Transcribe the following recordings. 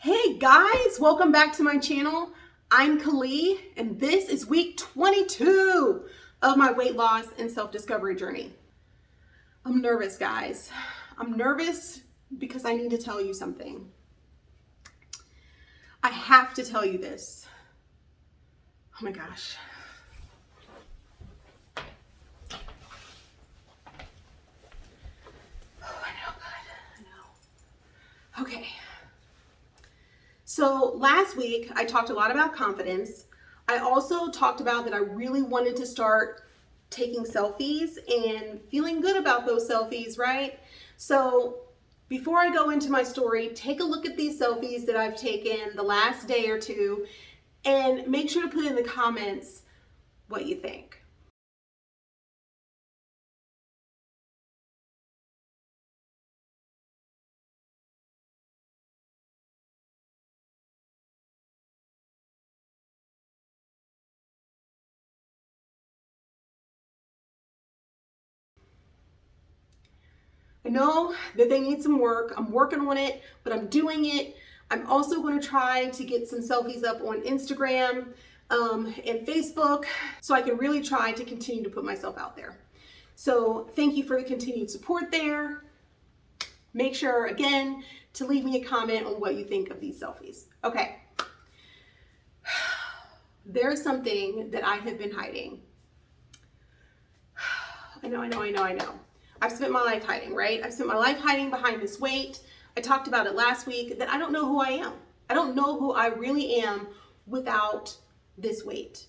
Hey guys, welcome back to my channel. I'm Kali and this is week 22 of my weight loss and self-discovery journey. I'm nervous, guys. I'm nervous because I need to tell you something. I have to tell you this. Oh my gosh. Oh, I know, God, I know. Okay. So last week, I talked a lot about confidence. I also talked about that I really wanted to start taking selfies and feeling good about those selfies, right? So before I go into my story, take a look at these selfies that I've taken the last day or two and make sure to put in the comments what you think. I know that they need some work. I'm working on it, but I'm doing it. I'm also going to try to get some selfies up on Instagram and Facebook so I can really try to continue to put myself out there. So thank you for the continued support there. Make sure, again, to leave me a comment on what you think of these selfies. Okay. There's something that I have been hiding. I know. I've spent my life hiding, right? I've spent my life hiding behind this weight. I talked about it last week that I don't know who I am. I don't know who I really am without this weight.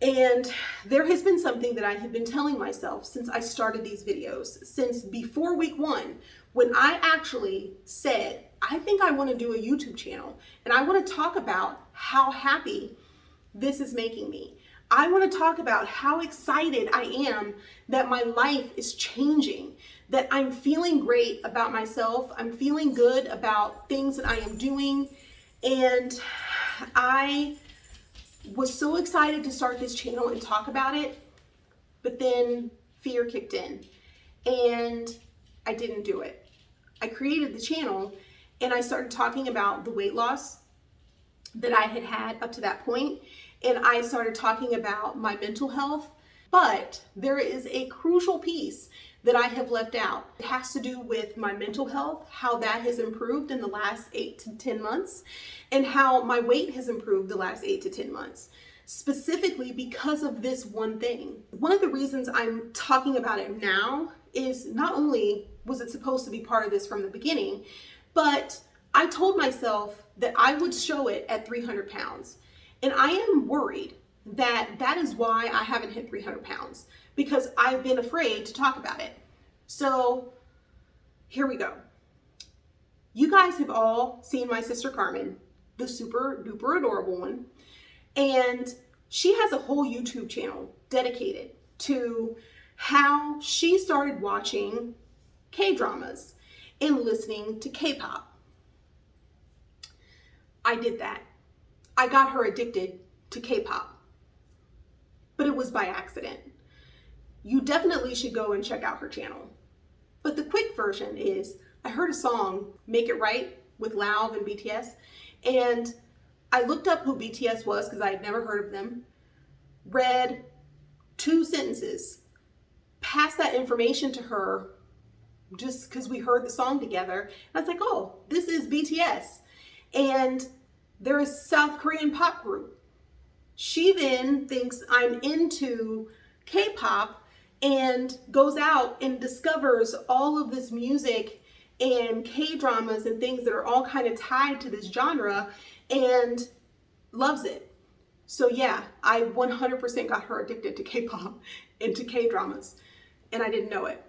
And there has been something that I have been telling myself since I started these videos, since before week 1, when I actually said, I think I want to do a YouTube channel and I want to talk about how happy this is making me. I want to talk about how excited I am that my life is changing, that I'm feeling great about myself. I'm feeling good about things that I am doing. And I was so excited to start this channel and talk about it, but then fear kicked in and I didn't do it. I created the channel and I started talking about the weight loss that I had had up to that point. And I started talking about my mental health, but there is a crucial piece that I have left out. It has to do with my mental health, how that has improved in the last 8 to 10 months, and how my weight has improved the last 8 to 10 months, specifically because of this one thing. One of the reasons I'm talking about it now is not only was it supposed to be part of this from the beginning, but I told myself that I would show it at 300 pounds. And I am worried that that is why I haven't hit 300 pounds, because I've been afraid to talk about it. So here we go. You guys have all seen my sister Carmen, the super duper adorable one. And she has a whole YouTube channel dedicated to how she started watching K-dramas and listening to K-pop. I did that. I got her addicted to K-pop, but it was by accident. You definitely should go and check out her channel. But the quick version is I heard a song, Make It Right, with Lauv and BTS, and I looked up who BTS was because I had never heard of them, read 2 sentences, passed that information to her just because we heard the song together, and I was like, oh, this is BTS. And they're a South Korean pop group. She then thinks I'm into K-pop and goes out and discovers all of this music and K-dramas and things that are all kind of tied to this genre and loves it. So yeah, I 100% got her addicted to K-pop and to K-dramas, and I didn't know it.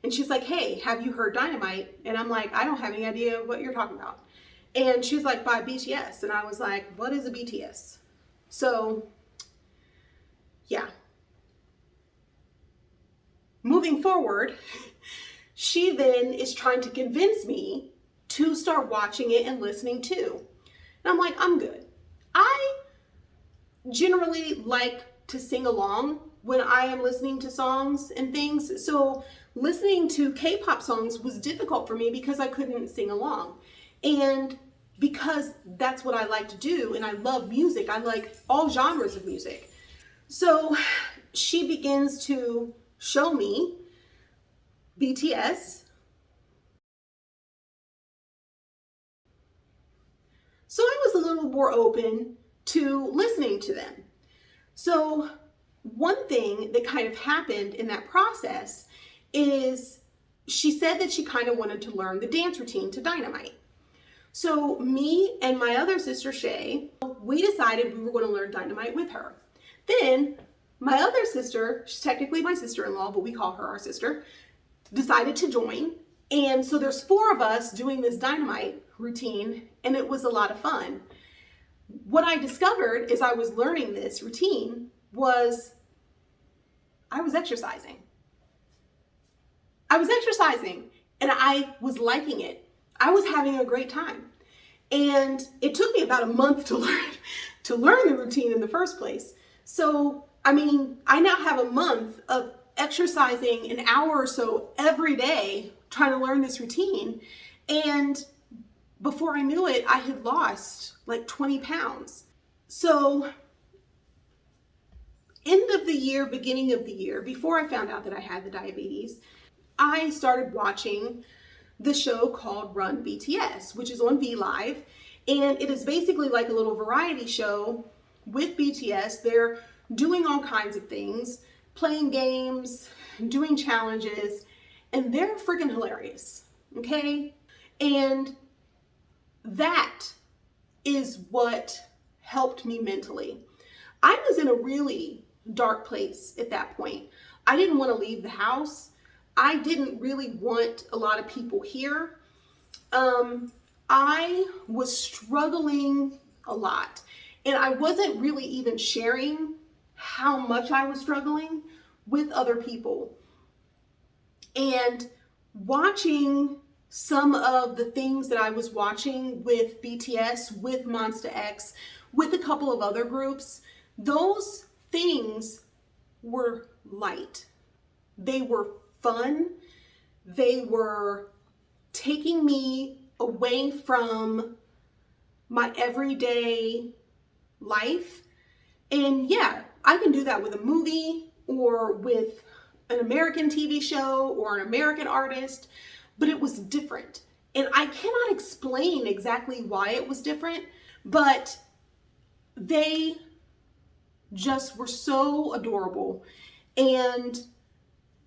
And she's like, hey, have you heard Dynamite? And I'm like, I don't have any idea what you're talking about. And she's like, by BTS. And I was like, what is a BTS? So, yeah. Moving forward, she then is trying to convince me to start watching it and listening too. And I'm like, I'm good. I generally like to sing along when I am listening to songs and things. So listening to K-pop songs was difficult for me because I couldn't sing along. And because that's what I like to do, and I love music. I like all genres of music. So she begins to show me BTS. So I was a little more open to listening to them. So one thing that kind of happened in that process is she said that she kind of wanted to learn the dance routine to Dynamite. So me and my other sister Shay, we decided we were going to learn Dynamite with her. Then my other sister, she's technically my sister-in-law, but we call her our sister, decided to join. And so there's 4 of us doing this Dynamite routine, and it was a lot of fun. What I discovered as I was learning this routine was I was exercising. I was exercising and I was liking it. I was having a great time. And it took me about a month to learn the routine in the first place. So, I mean, I now have a month of exercising an hour or so every day trying to learn this routine. And before I knew it, I had lost like 20 pounds. So end of the year, beginning of the year, before I found out that I had the diabetes, I started watching the show called Run BTS, which is on V Live. And it is basically like a little variety show with BTS. They're doing all kinds of things, playing games, doing challenges, and they're freaking hilarious, okay? And that is what helped me mentally. I was in a really dark place at that point. I didn't want to leave the house. I didn't really want a lot of people here. I was struggling a lot, and I wasn't really even sharing how much I was struggling with other people. And watching some of the things that I was watching with BTS, with Monsta X, with a couple of other groups, those things were light. They were fun. They were taking me away from my everyday life. And yeah, I can do that with a movie or with an American TV show or an American artist, but it was different. And I cannot explain exactly why it was different, but they just were so adorable, and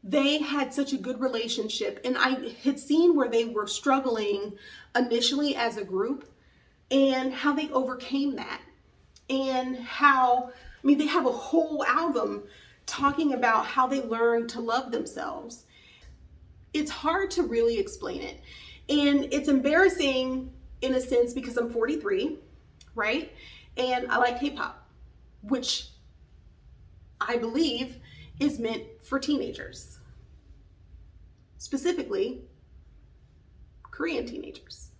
they had such a good relationship. And I had seen where they were struggling initially as a group and how they overcame that, and how, I mean, they have a whole album talking about how they learned to love themselves. It's hard to really explain it. And it's embarrassing in a sense because I'm 43, right? And I like K-pop, which I believe is meant for teenagers, specifically Korean teenagers.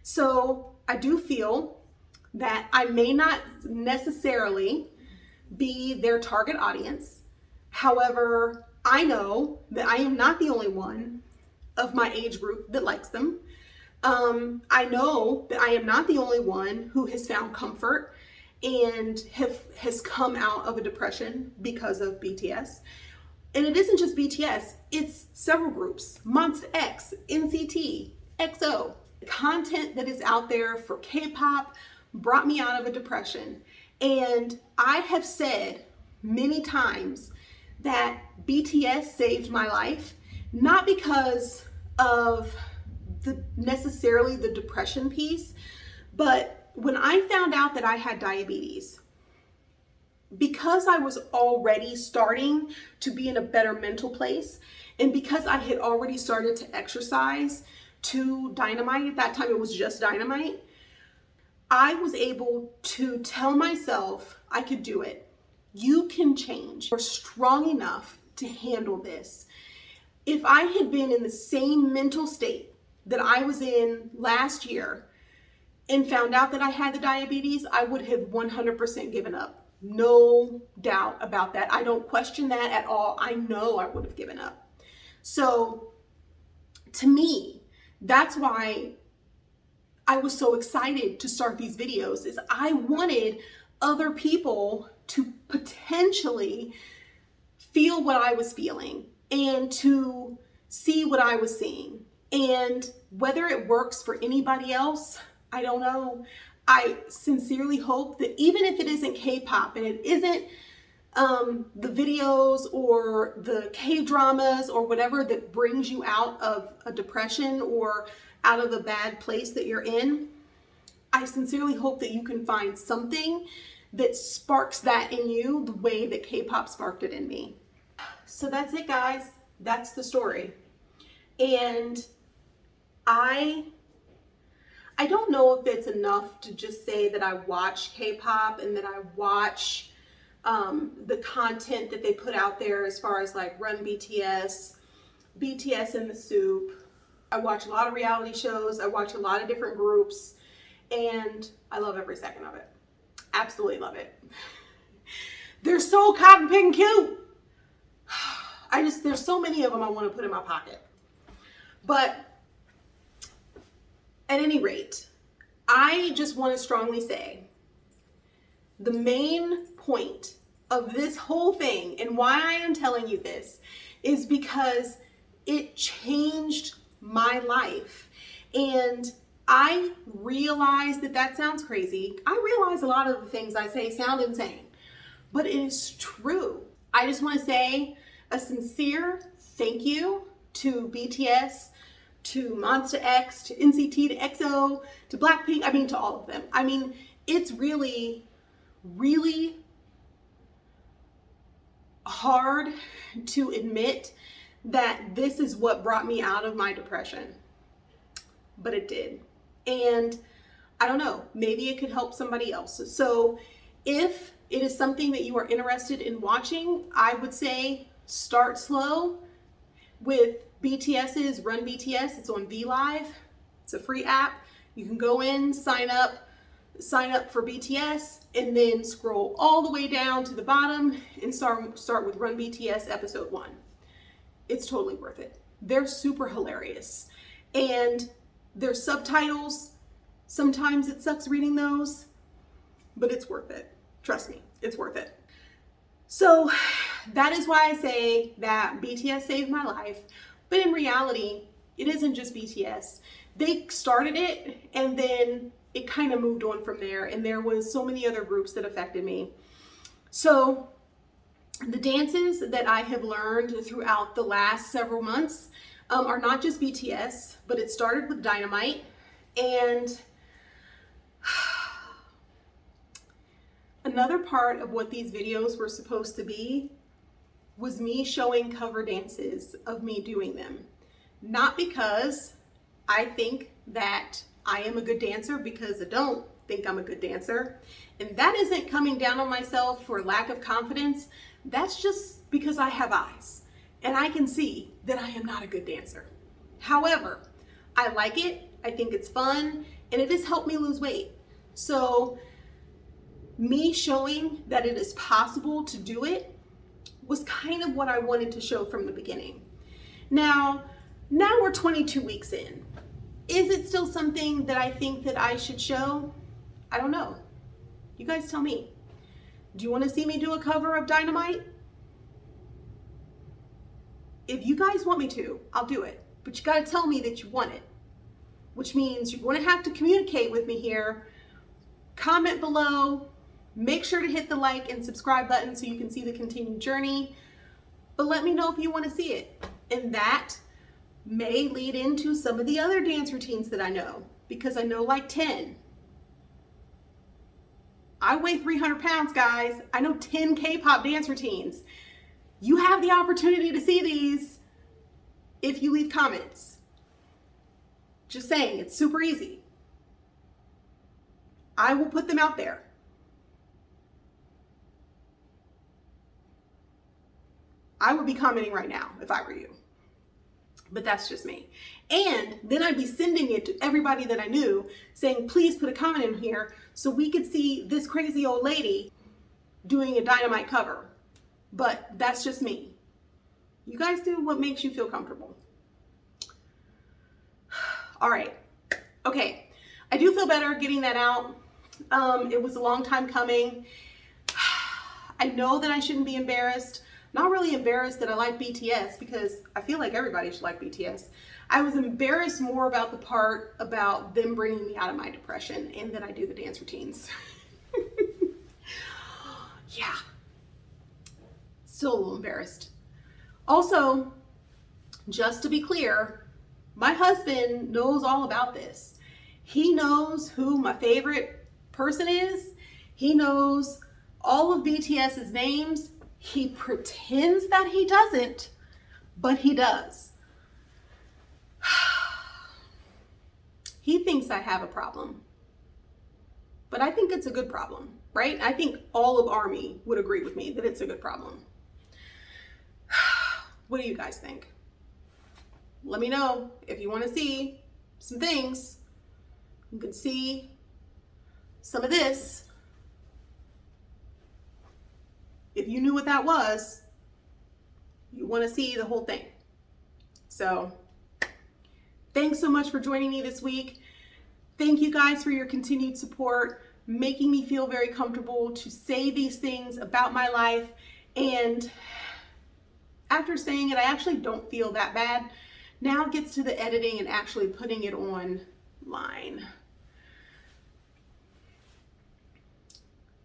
So I do feel that I may not necessarily be their target audience. However, I know that I am not the only one of my age group that likes them. I know that I am not the only one who has found comfort and has come out of a depression because of BTS. And it isn't just BTS, it's several groups, Monsta X, NCT, EXO. Content that is out there for K-pop brought me out of a depression. And I have said many times that BTS saved my life, not because of necessarily the depression piece, but when I found out that I had diabetes, because I was already starting to be in a better mental place, and because I had already started to exercise to Dynamite, at that time it was just Dynamite, I was able to tell myself I could do it. You can change. You're strong enough to handle this. If I had been in the same mental state that I was in last year and found out that I had the diabetes, I would have 100% given up. No doubt about that. I don't question that at all. I know I would have given up. So to me, that's why I was so excited to start these videos is I wanted other people to potentially feel what I was feeling and to see what I was seeing. And whether it works for anybody else, I don't know. I sincerely hope that even if it isn't K-pop and it isn't the videos or the K-dramas or whatever that brings you out of a depression or out of a bad place that you're in, I sincerely hope that you can find something that sparks that in you the way that K-pop sparked it in me. So that's it, guys. That's the story. And I don't know if it's enough to just say that I watch K-pop and that I watch the content that they put out there as far as like Run BTS, BTS in the Soup. I watch a lot of reality shows. I watch a lot of different groups and I love every second of it. Absolutely love it. They're so cotton picking cute. There's so many of them I want to put in my pocket. But at any rate, I just want to strongly say the main point of this whole thing and why I am telling you this is because it changed my life. And I realize that sounds crazy. I realize a lot of the things I say sound insane, but it is true. I just want to say a sincere thank you to BTS, to Monsta X, to NCT, to EXO, to Blackpink, to all of them. It's really, really hard to admit that this is what brought me out of my depression, but it did. And I don't know, maybe it could help somebody else. So if it is something that you are interested in watching, I would say start slow with BTS's Run BTS. It's on VLive. It's a free app. You can go in, sign up for BTS, and then scroll all the way down to the bottom and start with Run BTS episode 1. It's totally worth it. They're super hilarious. And their subtitles, sometimes it sucks reading those, but it's worth it. Trust me, it's worth it. So that is why I say that BTS saved my life. But in reality, it isn't just BTS. They started it and then it kind of moved on from there. And there was so many other groups that affected me. So the dances that I have learned throughout the last several months are not just BTS, but it started with Dynamite. And another part of what these videos were supposed to be was me showing cover dances of me doing them. Not because I think that I am a good dancer, because I don't think I'm a good dancer. And that isn't coming down on myself for lack of confidence. That's just because I have eyes and I can see that I am not a good dancer. However, I like it. I think it's fun and it has helped me lose weight. So me showing that it is possible to do it was kind of what I wanted to show from the beginning. Now we're 22 weeks in. Is it still something that I think that I should show? I don't know. You guys tell me. Do you want to see me do a cover of Dynamite? If you guys want me to, I'll do it. But you got to tell me that you want it, which means you're going to have to communicate with me here. Comment below. Make sure to hit the like and subscribe button so you can see the continued journey. But let me know if you want to see it. And that may lead into some of the other dance routines that I know, because I know like 10. I weigh 300 pounds, guys. I know 10 K-pop dance routines. You have the opportunity to see these if you leave comments. Just saying, it's super easy. I will put them out there. I would be commenting right now if I were you. But that's just me. And then I'd be sending it to everybody that I knew saying, please put a comment in here so we could see this crazy old lady doing a Dynamite cover. But that's just me. You guys do what makes you feel comfortable. All right. Okay. I do feel better getting that out. It was a long time coming. I know that I shouldn't be embarrassed. Not really embarrassed that I like BTS, because I feel like everybody should like BTS. I was embarrassed more about the part about them bringing me out of my depression and that I do the dance routines. Yeah. Still a little embarrassed. Also, just to be clear, my husband knows all about this. He knows who my favorite person is. He knows all of BTS's names. He pretends that he doesn't, but he does. He thinks I have a problem, but I think it's a good problem, right? I think all of ARMY would agree with me that it's a good problem. What do you guys think? Let me know if you want to see some things. You can see some of this. If you knew what that was, you want to see the whole thing. So thanks so much for joining me this week. Thank you guys for your continued support, making me feel very comfortable to say these things about my life. And after saying it, I actually don't feel that bad. Now it gets to the editing and actually putting it online.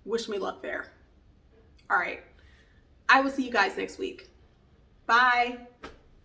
Wish me luck there. All right. I will see you guys next week. Bye.